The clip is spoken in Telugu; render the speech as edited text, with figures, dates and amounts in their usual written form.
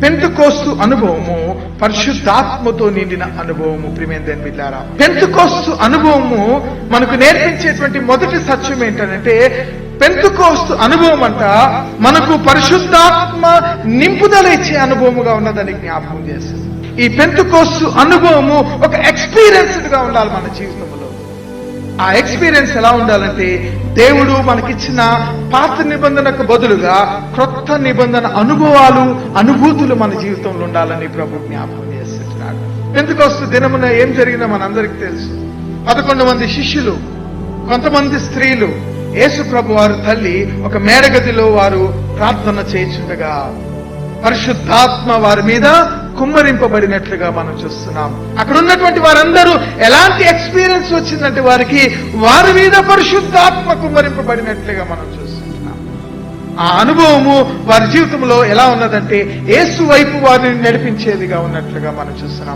పెంతెకోస్తు అనుభవము పరిశుద్ధాత్మతో నిండిన అనుభవము. ప్రియమైన బిడ్డలారా, పెంతెకోస్తు అనుభవము మనకు నేర్పించేటువంటి మొదటి సత్యం ఏంటంటే, పెంతెకోస్తు అనుభవం అంట మనకు పరిశుద్ధాత్మ నింపుదల ఇచ్చే అనుభవముగా ఉన్నదని జ్ఞాపకం చేస్తుంది. ఈ పెంతెకోస్తు అనుభవము ఒక ఎక్స్పీరియన్స్డ్ గా ఉండాలి మన జీవితంలో. ఆ ఎక్స్పీరియన్స్ ఎలా ఉండాలంటే, దేవుడు మనకిచ్చిన పాత నిబంధనకు బదులుగా క్రొత్త నిబంధన అనుభవాలు, అనుభూతులు మన జీవితంలో ఉండాలని ప్రభు జ్ఞాపకం చేస్తున్నాడు. పెంతెకోస్తు దినమున ఏం జరిగిందో మనందరికీ తెలుసు. 11 మంది శిష్యులు, కొంతమంది స్త్రీలు, యేసు ప్రభు వారి తల్లి ఒక మేడగదిలో వారు ప్రార్థన చేయించుండగా పరిశుద్ధాత్మ వారి మీద కుమ్మరింపబడినట్లుగా మనం చూస్తున్నాం. అక్కడ ఉన్నటువంటి వారందరూ ఎలాంటి ఎక్స్పీరియన్స్ వచ్చిందంటే, వారి మీద పరిశుద్ధాత్మ కుమ్మరింపబడినట్లుగా మనం చూస్తున్నాం. ఆ అనుభవము వారి జీవితంలో ఎలా ఉన్నదంటే, యేసు వైపు వారిని నడిపించేదిగా ఉన్నట్లుగా మనం చూస్తున్నాం.